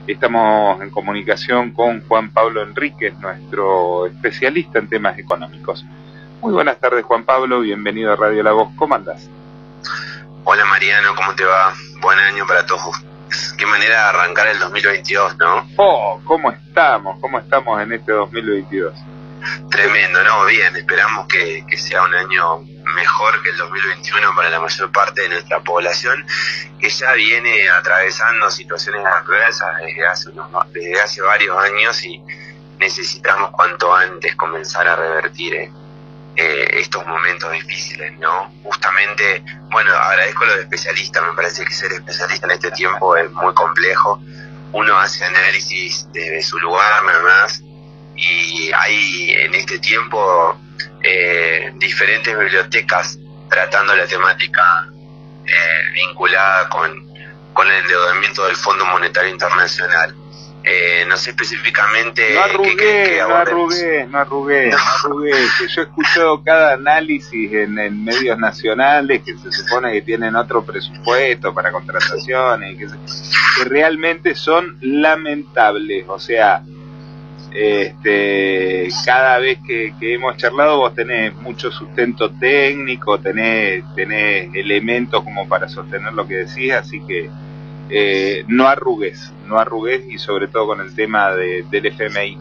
Estamos en comunicación con Juan Pablo Enríquez, nuestro especialista en temas económicos. Muy buenas tardes, Juan Pablo, bienvenido a Radio La Voz. ¿Cómo andás? Hola Mariano, ¿cómo te va? Buen año para todos. Qué manera de arrancar el 2022, ¿no? Oh, ¿cómo estamos? ¿Cómo estamos en este 2022? Tremendo, ¿no? Bien, esperamos que sea un año mejor que el 2021 para la mayor parte de nuestra población, que ya viene atravesando situaciones adversas desde hace varios años y necesitamos cuanto antes comenzar a revertir estos momentos difíciles, ¿no? Justamente, bueno, agradezco lo de especialista, me parece que ser especialista en este tiempo es muy complejo. Uno hace análisis desde su lugar nada más, y hay en este tiempo diferentes bibliotecas tratando la temática vinculada con el endeudamiento del Fondo Monetario Internacional. No sé específicamente no arrugué, que yo he escuchado cada análisis en medios nacionales que se supone que tienen otro presupuesto para contrataciones, que realmente son lamentables. O sea, cada vez que hemos charlado vos tenés mucho sustento técnico, tenés elementos como para sostener lo que decís, así que no arrugues y sobre todo con el tema del FMI,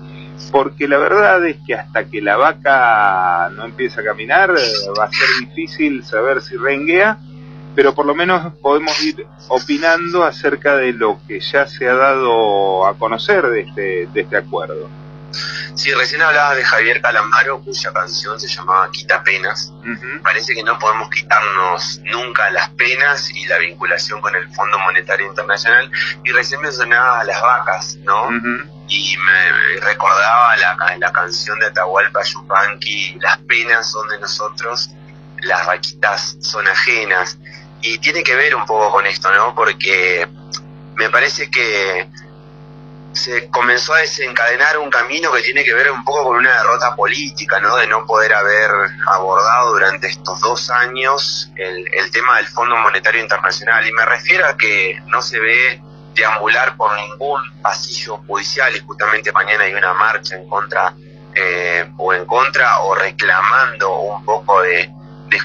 porque la verdad es que hasta que la vaca no empiece a caminar va a ser difícil saber si renguea, pero por lo menos podemos ir opinando acerca de lo que ya se ha dado a conocer de este acuerdo. Sí, recién hablabas de Javier Calamaro, cuya canción se llamaba Quita Penas. Parece que no podemos quitarnos nunca las penas y la vinculación con el Fondo Monetario Internacional. Y recién mencionaba a las vacas, ¿no? Y me recordaba la canción de Atahualpa Yupanqui, las penas son de nosotros, las vaquitas son ajenas. Y tiene que ver un poco con esto, ¿no? Porque me parece que se comenzó a desencadenar un camino que tiene que ver un poco con una derrota política, ¿no? De no poder haber abordado durante estos 2 años el tema del Fondo Monetario Internacional. Y me refiero a que no se ve deambular por ningún pasillo judicial, y justamente mañana hay una marcha en contra o reclamando un poco de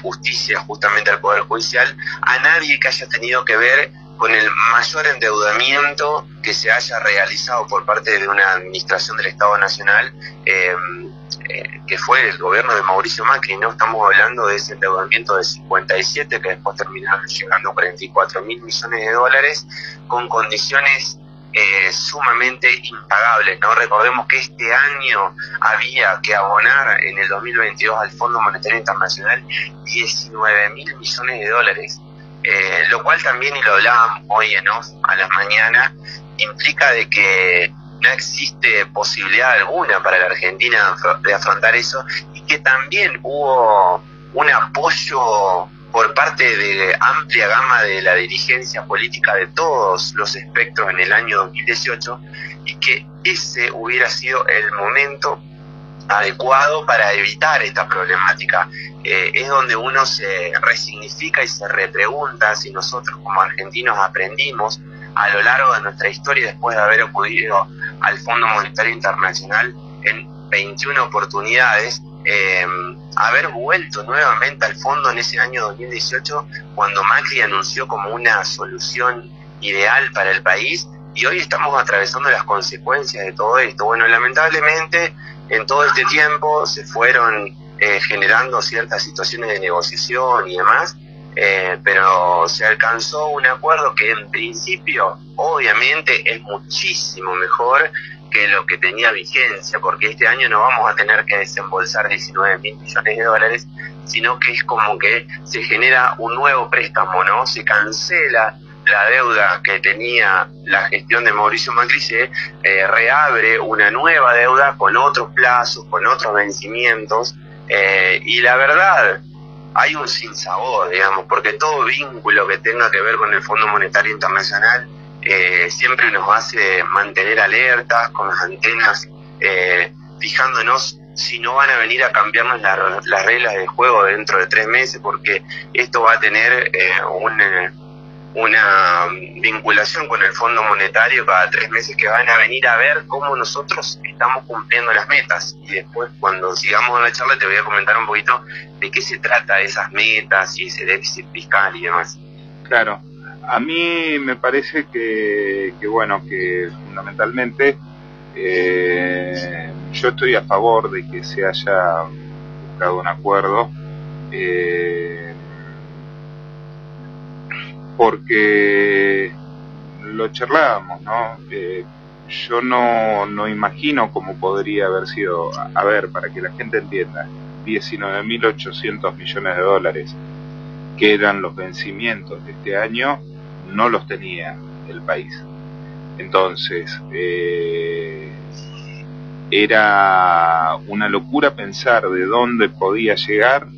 justicia justamente al Poder Judicial, a nadie que haya tenido que ver con el mayor endeudamiento que se haya realizado por parte de una administración del Estado Nacional, que fue el gobierno de Mauricio Macri, ¿no? Estamos hablando de ese endeudamiento de 57, que después terminaron llegando a 44.000 millones de dólares, con condiciones sumamente impagables, ¿no? Recordemos que este año había que abonar en el 2022 al Fondo Monetario Internacional 19.000 millones de dólares. Lo cual también, y lo hablábamos hoy en off a la mañana, implica de que no existe posibilidad alguna para la Argentina de afrontar eso, y que también hubo un apoyo por parte de amplia gama de la dirigencia política de todos los espectros en el año 2018, y que ese hubiera sido el momento adecuado para evitar esta problemática. Es donde uno se resignifica y se repregunta si nosotros como argentinos aprendimos a lo largo de nuestra historia, después de haber acudido al Fondo Monetario Internacional en 21 oportunidades, haber vuelto nuevamente al fondo en ese año 2018, cuando Macri anunció como una solución ideal para el país, y hoy estamos atravesando las consecuencias de todo esto. Bueno, lamentablemente en todo este tiempo se fueron generando ciertas situaciones de negociación y demás, pero se alcanzó un acuerdo que en principio obviamente es muchísimo mejor que lo que tenía vigencia, porque este año no vamos a tener que desembolsar 19.000 millones de dólares, sino que es como que se genera un nuevo préstamo, ¿no? Se cancela la deuda que tenía la gestión de Mauricio Macri, se reabre una nueva deuda con otros plazos, con otros vencimientos, y la verdad hay un sinsabor, digamos, porque todo vínculo que tenga que ver con el Fondo Monetario Internacional siempre nos hace mantener alertas, con las antenas fijándonos si no van a venir a cambiarnos las reglas de juego dentro de 3 meses, porque esto va a tener una vinculación con el Fondo Monetario cada 3 meses, que van a venir a ver cómo nosotros estamos cumpliendo las metas. Y después, cuando sigamos la charla, te voy a comentar un poquito de qué se trata esas metas y ese déficit fiscal y demás. Claro, a mí me parece que bueno, que fundamentalmente yo estoy a favor de que se haya buscado un acuerdo, porque lo charlábamos, ¿no? Yo no imagino cómo podría haber sido, a ver, para que la gente entienda, 19.800 millones de dólares, que eran los vencimientos de este año, no los tenía el país. Entonces, era una locura pensar de dónde podía llegar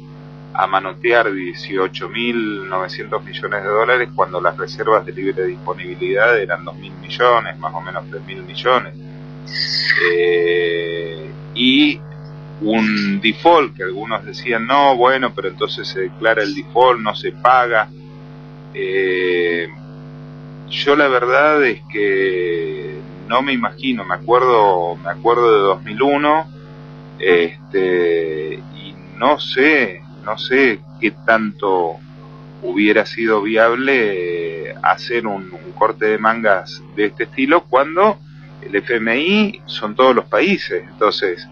a manotear 18.900 millones de dólares cuando las reservas de libre disponibilidad eran 2.000 millones, más o menos 3.000 millones. Y un default que algunos decían, no, bueno, pero entonces se declara el default, no se paga. Yo la verdad es que no me imagino, me acuerdo de 2001, y no sé qué tanto hubiera sido viable hacer un corte de mangas de este estilo cuando el FMI son todos los países. Entonces,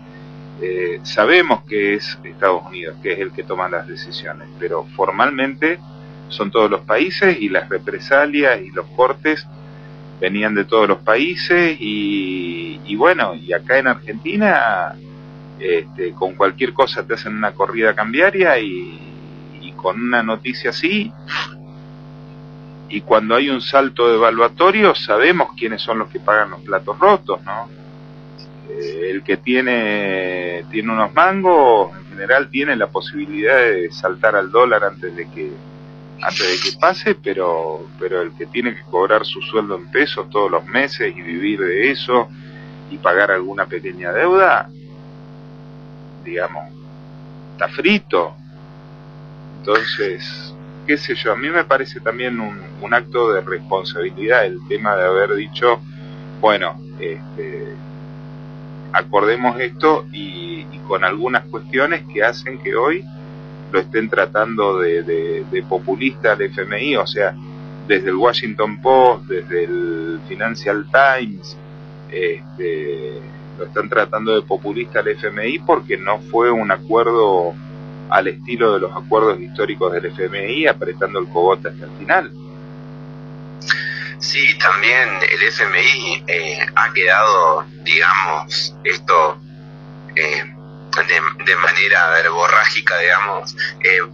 sabemos que es Estados Unidos, que es el que toma las decisiones, pero formalmente son todos los países, y las represalias y los cortes venían de todos los países, y bueno, y acá en Argentina con cualquier cosa te hacen una corrida cambiaria, y con una noticia así, y cuando hay un salto evaluatorio sabemos quiénes son los que pagan los platos rotos, ¿no? El que tiene unos mangos, en general tiene la posibilidad de saltar al dólar antes de que pase, pero el que tiene que cobrar su sueldo en pesos todos los meses y vivir de eso y pagar alguna pequeña deuda, digamos, está frito. Entonces, qué sé yo, a mí me parece también un acto de responsabilidad el tema de haber dicho, bueno, acordemos esto, y con algunas cuestiones que hacen que hoy lo estén tratando de populista al FMI, o sea, desde el Washington Post, desde el Financial Times, lo están tratando de populista al FMI porque no fue un acuerdo al estilo de los acuerdos históricos del FMI, apretando el cogote hasta el final. Sí, también el FMI ha quedado, digamos, esto de manera verborrágica, digamos,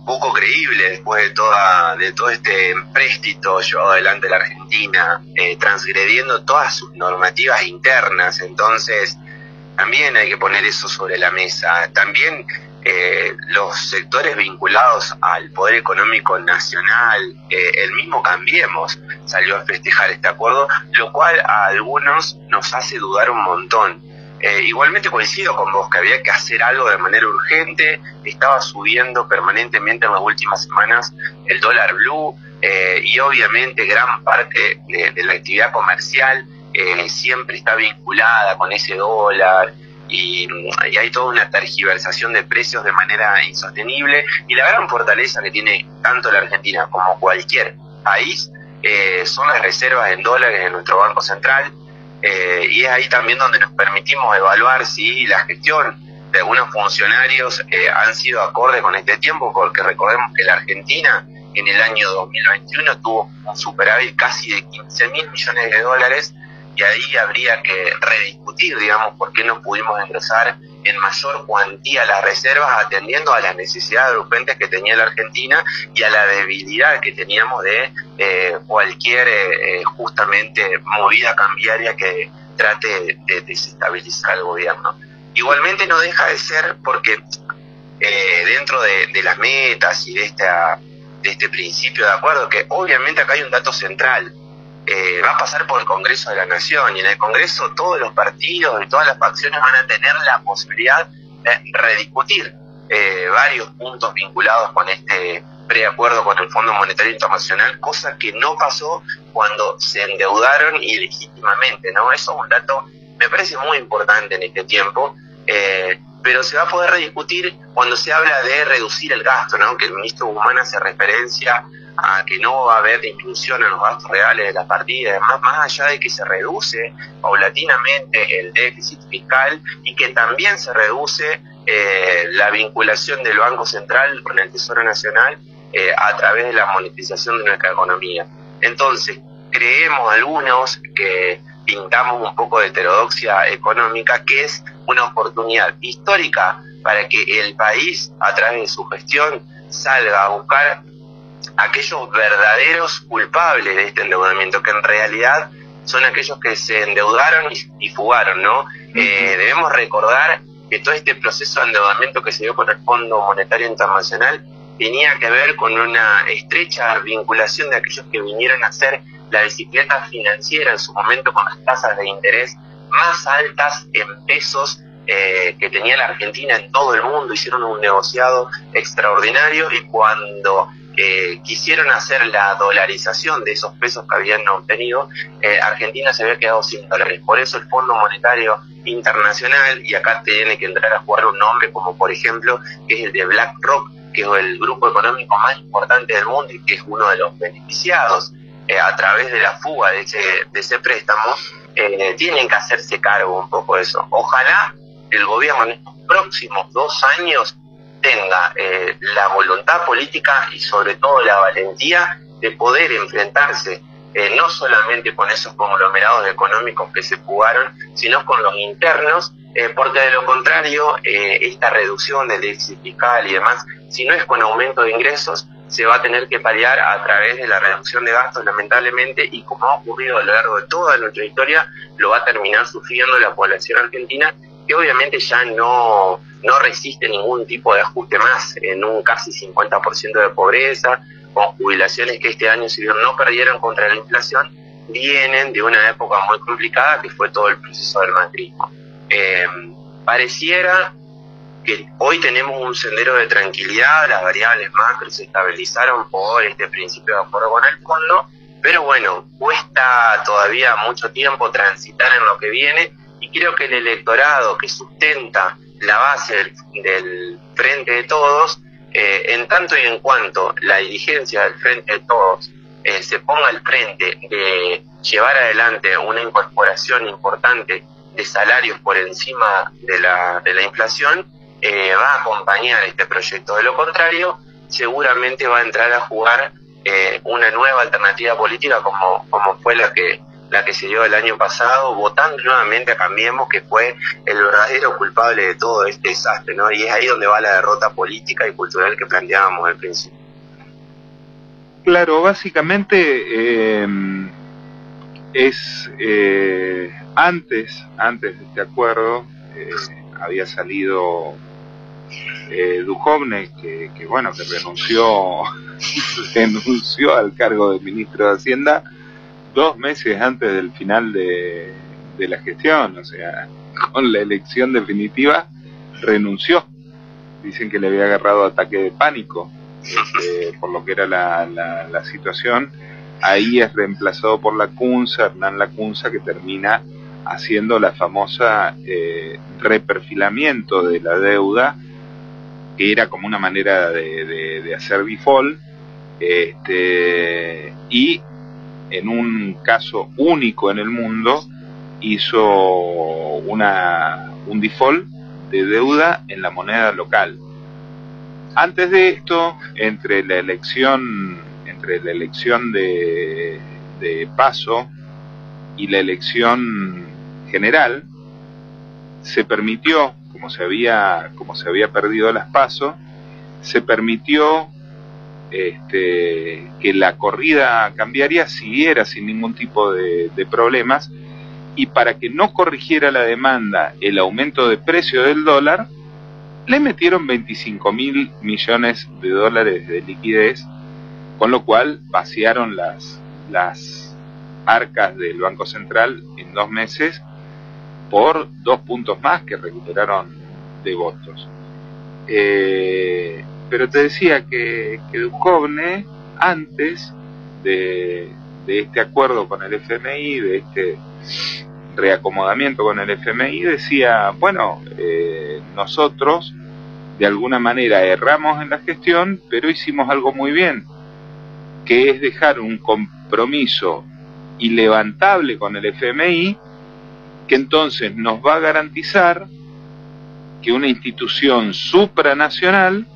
poco creíble después de todo este empréstito llevado adelante la Argentina, transgrediendo todas sus normativas internas. Entonces, también hay que poner eso sobre la mesa. También los sectores vinculados al poder económico nacional, el mismo Cambiemos salió a festejar este acuerdo, lo cual a algunos nos hace dudar un montón. Igualmente coincido con vos que había que hacer algo de manera urgente. Estaba subiendo permanentemente en las últimas semanas el dólar blue, y obviamente gran parte de la actividad comercial siempre está vinculada con ese dólar, y hay toda una tergiversación de precios de manera insostenible. Y la gran fortaleza que tiene tanto la Argentina como cualquier país son las reservas en dólares en nuestro Banco Central. Y es ahí también donde nos permitimos evaluar si la gestión de algunos funcionarios han sido acorde con este tiempo, porque recordemos que la Argentina en el año 2021 tuvo un superávit casi de 15.000 millones de dólares, y ahí habría que rediscutir, digamos, por qué no pudimos ingresar en mayor cuantía las reservas, atendiendo a las necesidades urgentes que tenía la Argentina y a la debilidad que teníamos de cualquier justamente movida cambiaria que trate de desestabilizar al gobierno. Igualmente no deja de ser, porque dentro de las metas y de este principio de acuerdo, que obviamente acá hay un dato central, va a pasar por el Congreso de la Nación, y en el Congreso todos los partidos y todas las facciones van a tener la posibilidad de rediscutir varios puntos vinculados con este preacuerdo con el Fondo Monetario Internacional, cosa que no pasó cuando se endeudaron ilegítimamente, ¿no? Eso es un dato, me parece muy importante en este tiempo, pero se va a poder rediscutir cuando se habla de reducir el gasto, ¿no? Que el ministro Guzmán hace referencia a que no va a haber disminución en los gastos reales de la partida, además, más allá de que se reduce paulatinamente el déficit fiscal y que también se reduce la vinculación del Banco Central con el Tesoro Nacional a través de la monetización de nuestra economía. Entonces, creemos algunos que pintamos un poco de heterodoxia económica, que es una oportunidad histórica para que el país, a través de su gestión, salga a buscar aquellos verdaderos culpables de este endeudamiento, que en realidad son aquellos que se endeudaron y fugaron, ¿no? Debemos recordar que todo este proceso de endeudamiento que se dio con el Fondo Monetario Internacional tenía que ver con una estrecha vinculación de aquellos que vinieron a hacer la bicicleta financiera en su momento con las tasas de interés más altas en pesos que tenía la Argentina en todo el mundo. Hicieron un negociado extraordinario y cuando quisieron hacer la dolarización de esos pesos que habían obtenido, Argentina se había quedado sin dólares. Por eso el Fondo Monetario Internacional, y acá tiene que entrar a jugar un nombre como por ejemplo que es el de BlackRock, que es el grupo económico más importante del mundo y que es uno de los beneficiados a través de la fuga de ese préstamo, tienen que hacerse cargo un poco de eso. Ojalá el gobierno en estos próximos 2 años tenga la voluntad política y sobre todo la valentía de poder enfrentarse no solamente con esos conglomerados económicos que se fugaron, sino con los internos, porque de lo contrario esta reducción del déficit fiscal y demás, si no es con aumento de ingresos, se va a tener que paliar a través de la reducción de gastos, lamentablemente, y como ha ocurrido a lo largo de toda nuestra historia, lo va a terminar sufriendo la población argentina, que obviamente ya no resiste ningún tipo de ajuste más, en un casi 50% de pobreza, con jubilaciones que este año, si bien no perdieron contra la inflación, vienen de una época muy complicada que fue todo el proceso del macrismo. Pareciera que hoy tenemos un sendero de tranquilidad, las variables macro se estabilizaron por este principio de acuerdo con el fondo, pero bueno, cuesta todavía mucho tiempo transitar en lo que viene, y creo que el electorado que sustenta la base del Frente de Todos, en tanto y en cuanto la dirigencia del Frente de Todos se ponga al frente de llevar adelante una incorporación importante de salarios por encima de la inflación, va a acompañar este proyecto. De lo contrario, seguramente va a entrar a jugar una nueva alternativa política como fue la que se dio el año pasado, votando nuevamente a Cambiemos, que fue el verdadero culpable de todo este desastre, ¿no? Y es ahí donde va la derrota política y cultural que planteábamos al principio. Claro, básicamente antes de este acuerdo había salido Duhovne, que renunció al cargo de ministro de Hacienda 2 meses antes del final de la gestión, o sea, con la elección definitiva renunció. Dicen que le había agarrado ataque de pánico por lo que era la situación. Ahí es reemplazado por Hernán Lacunza, que termina haciendo la famosa reperfilamiento de la deuda, que era como una manera de hacer default, y en un caso único en el mundo hizo un default de deuda en la moneda local. Antes de esto, entre la elección de Paso y la elección general, se permitió, como se había perdido las Paso, se permitió que la corrida cambiaria siguiera sin ningún tipo de problemas, y para que no corrigiera la demanda el aumento de precio del dólar, le metieron 25.000 millones de dólares de liquidez, con lo cual vaciaron las arcas del Banco Central en 2 meses por 2 puntos más que recuperaron de votos. pero te decía que Duhovne, antes de este acuerdo con el FMI, de este reacomodamiento con el FMI, decía, bueno, nosotros de alguna manera erramos en la gestión, pero hicimos algo muy bien, que es dejar un compromiso ilevantable con el FMI, que entonces nos va a garantizar que una institución supranacional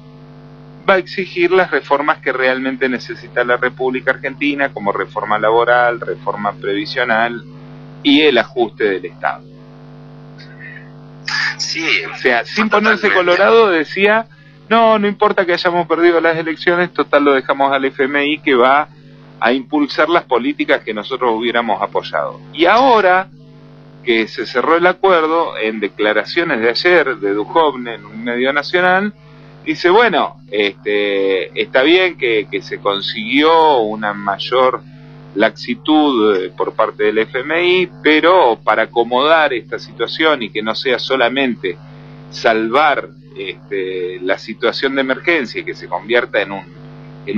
va a exigir las reformas que realmente necesita la República Argentina, como reforma laboral, reforma previsional y el ajuste del Estado. Sí, o sea, sin ponerse colorado decía, no importa que hayamos perdido las elecciones, total lo dejamos al FMI que va a impulsar las políticas que nosotros hubiéramos apoyado. Y ahora que se cerró el acuerdo, en declaraciones de ayer de Duhovne en un medio nacional, dice, bueno, está bien que se consiguió una mayor laxitud por parte del FMI, pero para acomodar esta situación y que no sea solamente salvar la situación de emergencia y que se convierta en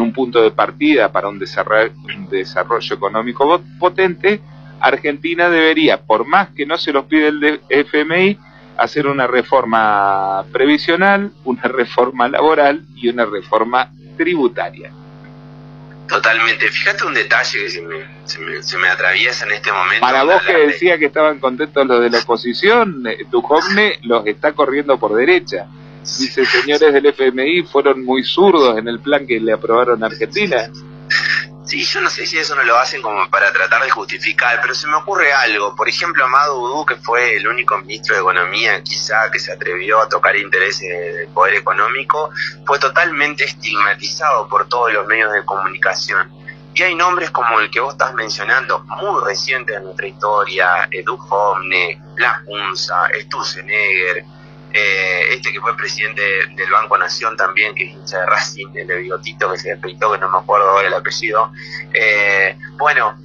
un punto de partida para un desarrollo económico potente, Argentina debería, por más que no se los pide el FMI, hacer una reforma previsional, una reforma laboral y una reforma tributaria. Totalmente. Fíjate un detalle que se me atraviesa en este momento. Para vos que decía que estaban contentos los de la oposición, Duhovne los está corriendo por derecha. Dice, señores del FMI fueron muy zurdos en el plan que le aprobaron a Argentina. Sí, yo no sé si eso no lo hacen como para tratar de justificar, pero se me ocurre algo. Por ejemplo, Amado Udú, que fue el único ministro de Economía quizá que se atrevió a tocar intereses del poder económico, fue totalmente estigmatizado por todos los medios de comunicación. Y hay nombres como el que vos estás mencionando, muy recientes en nuestra historia, Duhovne, Blas Unza, Sturzenegger, que fue presidente del Banco Nación también, que es hincha de Racing, el de bigotito que se despeditó, que no me acuerdo ahora el apellido. Bueno,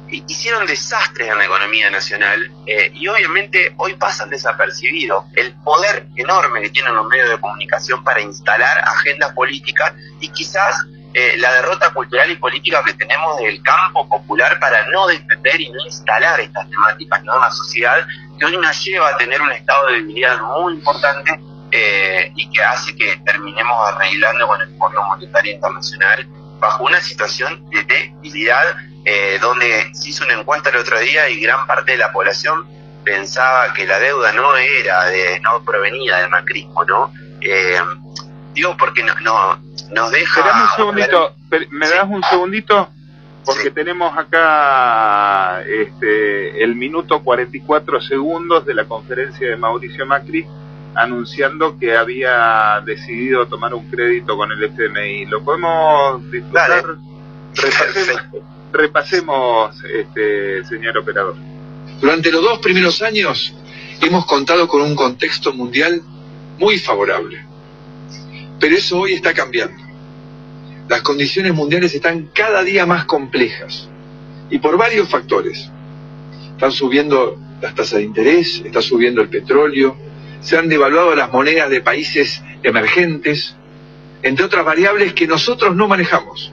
hicieron desastres en la economía nacional y obviamente hoy pasan desapercibidos. El poder enorme que tienen los medios de comunicación para instalar agendas políticas y quizás la derrota cultural y política que tenemos del campo popular para no defender y no instalar estas temáticas, ¿no?, en la sociedad, que hoy nos lleva a tener un estado de debilidad muy importante y que hace que terminemos arreglando con el Fondo Monetario Internacional bajo una situación de debilidad donde se hizo una encuesta el otro día y gran parte de la población pensaba que la deuda no provenía del macrismo, ¿no? Digo porque nos deja... Esperame un segundito, ¿me das un segundito? Porque sí, tenemos acá el minuto 44 segundos de la conferencia de Mauricio Macri anunciando que había decidido tomar un crédito con el FMI. ¿Lo podemos disfrutar? Repasemos, señor operador. Durante los 2 primeros años hemos contado con un contexto mundial muy favorable. Pero eso hoy está cambiando. Las condiciones mundiales están cada día más complejas y por varios factores. Están subiendo las tasas de interés, está subiendo el petróleo, se han devaluado las monedas de países emergentes, entre otras variables que nosotros no manejamos.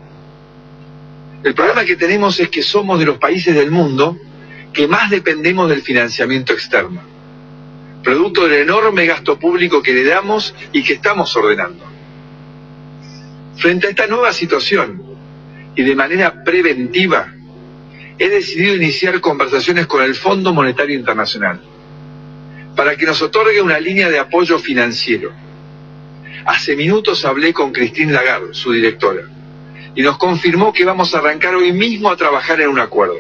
El problema que tenemos es que somos de los países del mundo que más dependemos del financiamiento externo, producto del enorme gasto público que heredamos y que estamos ordenando. Frente a esta nueva situación y de manera preventiva, he decidido iniciar conversaciones con el Fondo Monetario Internacional para que nos otorgue una línea de apoyo financiero. Hace minutos hablé con Christine Lagarde, su directora, y nos confirmó que vamos a arrancar hoy mismo a trabajar en un acuerdo.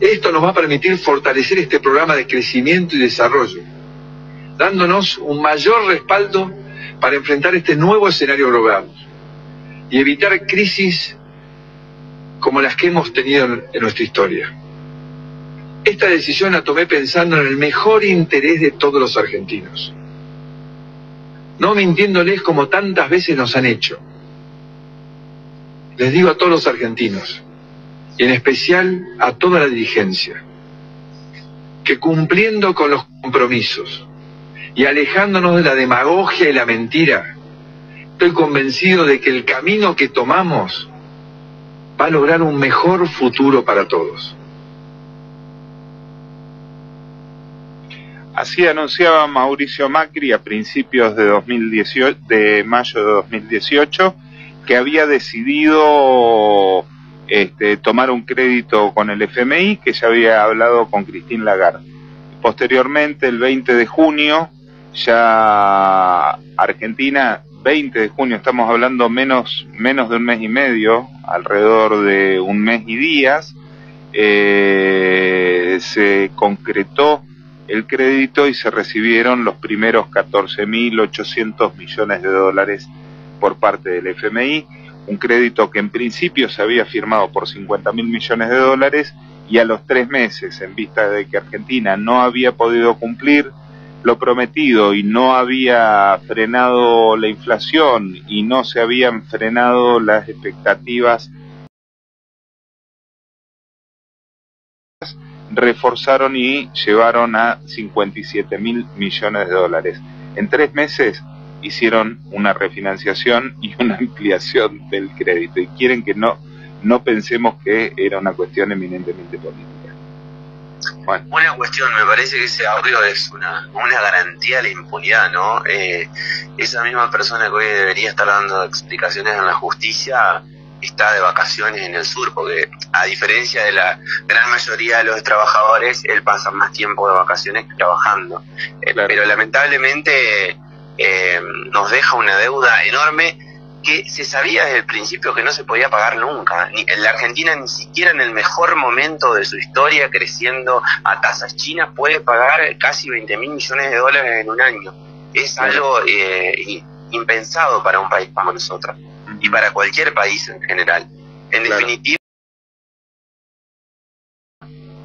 Esto nos va a permitir fortalecer este programa de crecimiento y desarrollo, dándonos un mayor respaldo para enfrentar este nuevo escenario global y evitar crisis como las que hemos tenido en nuestra historia. Esta decisión la tomé pensando en el mejor interés de todos los argentinos, no mintiéndoles como tantas veces nos han hecho. Les digo a todos los argentinos, y en especial a toda la dirigencia, que cumpliendo con los compromisos y alejándonos de la demagogia y la mentira, Estoy convencido de que el camino que tomamos va a lograr un mejor futuro para todos. Así anunciaba Mauricio Macri a principios de mayo de 2018, que había decidido tomar un crédito con el FMI, que ya había hablado con Christine Lagarde. Posteriormente, el 20 de junio, ya Argentina, 20 de junio, estamos hablando menos de un mes y medio, alrededor de un mes y días, se concretó el crédito y se recibieron los primeros 14.800 millones de dólares por parte del FMI, un crédito que en principio se había firmado por 50.000 millones de dólares, y a los 3 meses, en vista de que Argentina no había podido cumplir lo prometido y no había frenado la inflación y no se habían frenado las expectativas, reforzaron y llevaron a 57.000 millones de dólares. En 3 meses hicieron una refinanciación y una ampliación del crédito, y quieren que no pensemos que era una cuestión eminentemente política. Bueno. Una cuestión, me parece que ese audio es una garantía de la impunidad, ¿no? Esa misma persona que hoy debería estar dando explicaciones en la justicia está de vacaciones en el sur, porque a diferencia de la gran mayoría de los trabajadores, él pasa más tiempo de vacaciones que trabajando. Claro. Pero lamentablemente nos deja una deuda enorme que se sabía desde el principio que no se podía pagar nunca. En la Argentina, ni siquiera en el mejor momento de su historia, creciendo a tasas chinas, puede pagar casi 20.000 millones de dólares en un año. Es algo impensado para un país como nosotros, y para cualquier país en general. En definitiva,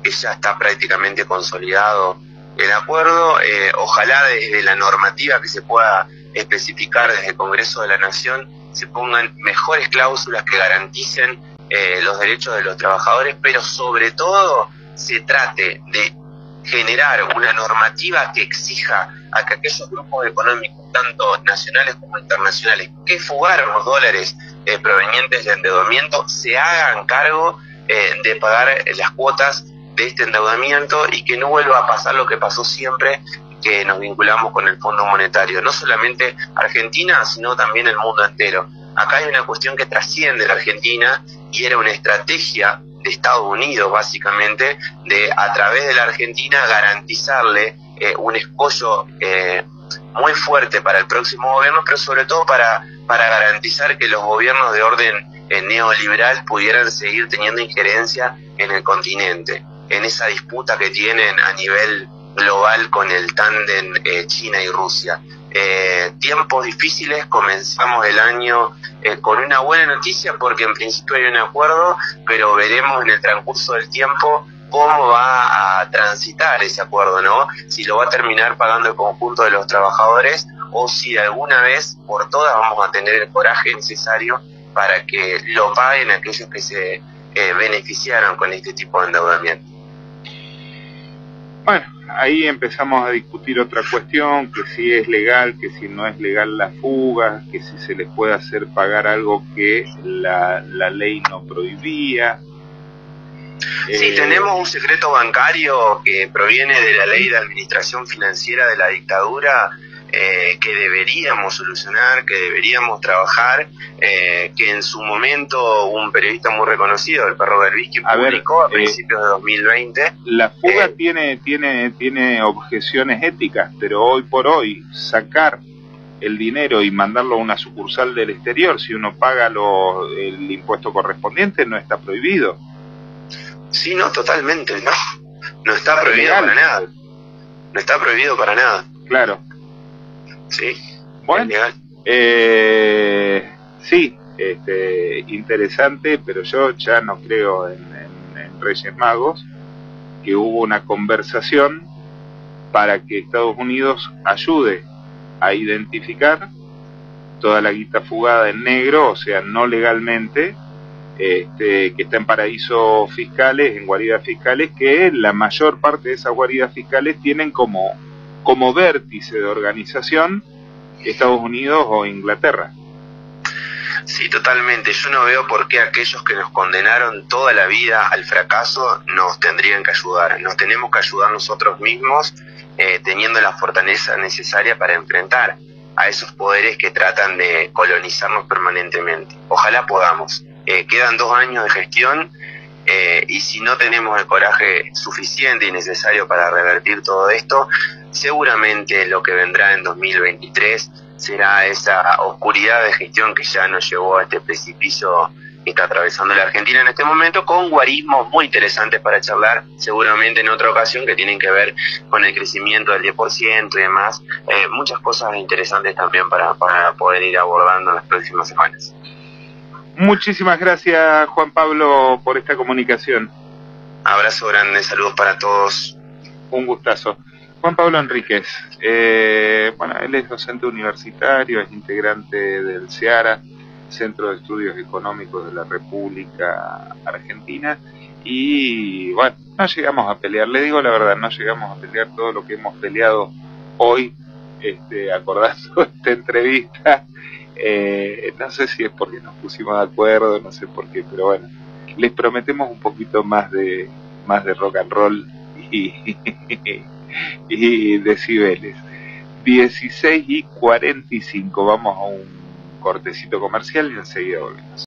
que ya está prácticamente consolidado el acuerdo. Ojalá desde la normativa que se pueda especificar desde el Congreso de la Nación se pongan mejores cláusulas que garanticen los derechos de los trabajadores, pero sobre todo se trate de generar una normativa que exija a que aquellos grupos económicos, tanto nacionales como internacionales, que fugaron los dólares provenientes de endeudamiento, se hagan cargo de pagar las cuotas de este endeudamiento, y que no vuelva a pasar lo que pasó siempre, que nos vinculamos con el Fondo Monetario. No solamente Argentina, sino también el mundo entero. Acá hay una cuestión que trasciende la Argentina, y era una estrategia de Estados Unidos, básicamente, de a través de la Argentina garantizarle un escollo muy fuerte para el próximo gobierno, pero sobre todo para garantizar que los gobiernos de orden neoliberal pudieran seguir teniendo injerencia en el continente, en esa disputa que tienen a nivel global con el tándem China y Rusia. Tiempos difíciles, comenzamos el año con una buena noticia, porque en principio hay un acuerdo, pero veremos en el transcurso del tiempo cómo va a transitar ese acuerdo, ¿no? Si lo va a terminar pagando el conjunto de los trabajadores, o si de alguna vez por todas vamos a tener el coraje necesario para que lo paguen aquellos que se beneficiaron con este tipo de endeudamiento. Bueno, ahí empezamos a discutir otra cuestión, que si es legal, que si no es legal la fuga, que si se les puede hacer pagar algo que la ley no prohibía. Sí, tenemos un secreto bancario que proviene de la ley de administración financiera de la dictadura, que deberíamos solucionar, que deberíamos trabajar, que en su momento un periodista muy reconocido, el Perro Berbisky, publicó a principios de 2020. La fuga tiene objeciones éticas, pero hoy por hoy sacar el dinero y mandarlo a una sucursal del exterior, si uno paga el impuesto correspondiente, no está prohibido. Sí, no, totalmente, no está prohibido para nada. No está prohibido para nada. Claro. Sí, bueno, sí, interesante, pero yo ya no creo en Reyes Magos, que hubo una conversación para que Estados Unidos ayude a identificar toda la guita fugada en negro, o sea, no legalmente, que está en paraísos fiscales, en guaridas fiscales, que la mayor parte de esas guaridas fiscales tienen como vértice de organización Estados Unidos o Inglaterra. Sí, totalmente. Yo no veo por qué aquellos que nos condenaron toda la vida al fracaso nos tendrían que ayudar. Nos tenemos que ayudar nosotros mismos, teniendo la fortaleza necesaria para enfrentar a esos poderes que tratan de colonizarnos permanentemente. Ojalá podamos. Quedan 2 años de gestión y si no tenemos el coraje suficiente y necesario para revertir todo esto, seguramente lo que vendrá en 2023 será esa oscuridad de gestión que ya nos llevó a este precipicio que está atravesando la Argentina en este momento, con guarismos muy interesantes para charlar seguramente en otra ocasión, que tienen que ver con el crecimiento del 10% y demás. Muchas cosas interesantes también para poder ir abordando en las próximas semanas. Muchísimas gracias, Juan Pablo, por esta comunicación. Abrazo grande, saludos para todos. Un gustazo. Juan Pablo Enríquez, bueno, él es docente universitario, es integrante del CEARA, Centro de Estudios Económicos de la República Argentina, y bueno, no llegamos a pelear, le digo la verdad, no llegamos a pelear todo lo que hemos peleado hoy, acordando esta entrevista. No sé si es porque nos pusimos de acuerdo, no sé por qué, pero bueno, les prometemos un poquito más de rock and roll y decibeles. 16:45, vamos a un cortecito comercial y enseguida volvemos.